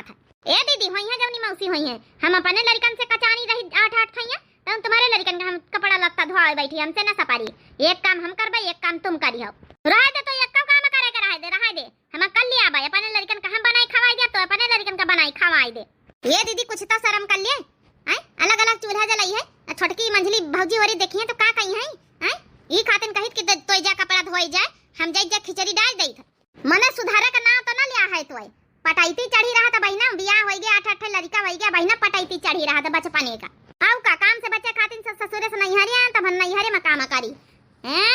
बात है। ए दीदी होई है जवनी मौसी होई है, हम अपने लड़कन से कचानी रही 8-8 खइया, तो तुम्हारे लड़कन का हम कपड़ा लत्ता धोआवे बैठी, हमसे न सपारी। एक काम हम करबे, एक काम तुम करियो। रह दे तो एक काम करे के रह दे हम कर लिया भाई, अपने लड़कन का हम बनाई खवाई दे, तो अपने लड़कन का बनाई खवाई दे। ये दीदी कुछ तो शर्म कर लिए, अलग अलग चूल्हा जलाई है, छोटकी मंझली भौजी होरी देखिए तो का कही है, ई खातिन कहित कि तो जा कपड़ा धोई जाए, हम जाई जा खिचड़ी डाल देई था। मने सुधारे का नाम तो न लिया है, तो पटाईती चढ़ी रहा था बहिना, बियाह हो गया 8-8 लड़का हो गया बहिना, पटाईती चढ़ी रहा था बचपने का। आउ का काम से बच्चे खातिन से ससुरे से नहीं हरिया, तब हम नहीं हरे में काम करी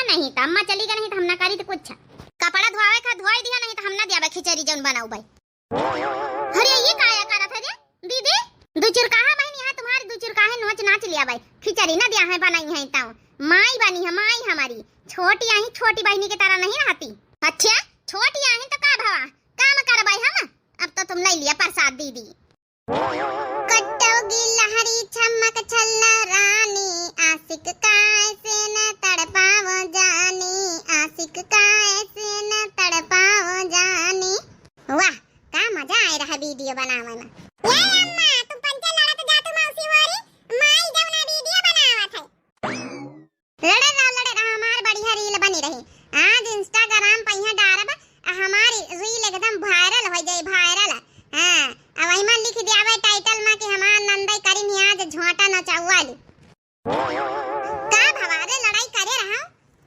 नहीं तो अम्मा चली गई, नहीं तो हम ना करी तो कुछ कपड़ा धोआवे का धोई दिया, नहीं तो हम ना दिया खिचड़ी जौन बनाऊ भाई। अरे ये काया करत है रे दीदी, दू चुरकाहा बहनी है तुम्हारी, दू चुरकाहे नोच नाच लिया भाई, खिचड़ी ना दिया है बनाई है, ताऊ माई बनी है, माई हमारी छोटी आई, छोटी बहनी की तरह नहीं रहती। अच्छा छोटी आई तो का भवा काम कर भाई हम, अब तो तुम नहीं लिया प्रसाद दीदी। कटोगी लहरी चमक छल्ला रानी, आशिक कैसे न तड़पाओ जानी, आशिक कैसे न तड़पाओ जानी। वाह का मजा आ रहा वीडियो बनावे में। ये अम्मा तुम पंचे लड़त जा, तू मौसी वाली माई जवना वीडियो बनावत है। लड़े रहा हमार बढ़िया रील बनी रही, आज इंस्टाग्राम पे यहां डारब, हमारी रील एकदम वायरल हो जाए, वायरल। हां अब वही में लिख दियावे टाइटल में कि हमार नंदई करिन आज झोंटा नचावाली। का भवारे लड़ाई करे रहा,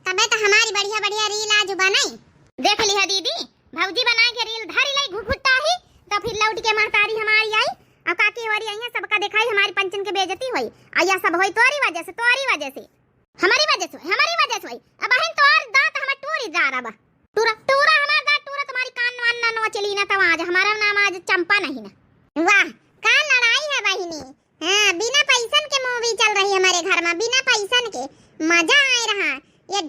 तबे तो हमारी बढ़िया बढ़िया रील आज बनाई। देख लिया दीदी भौजी बना के रील धरी लाई घुघुटा ही, तो फिर लौट के महतारी हमारी आई और काकी हमारी आई है, सबका दिखाई हमारी पंचन के बेइज्जती हुई, आया सब होई तोरी वजह से, हमारी वजह से हुई। अब बहन तोर दांत हम टूरी जा रहा, टूरा हमार दांत टूरा, तुम्हारी कान वान ना नोचली ना, तो आज हमारा नाम आज चंपा नहीं ना। वाह का लड़ाई है बहिनी। हां बिना पैसन के मूवी चल रही है हमारे घर में, बिना पैसन के मजा आ रहा। ये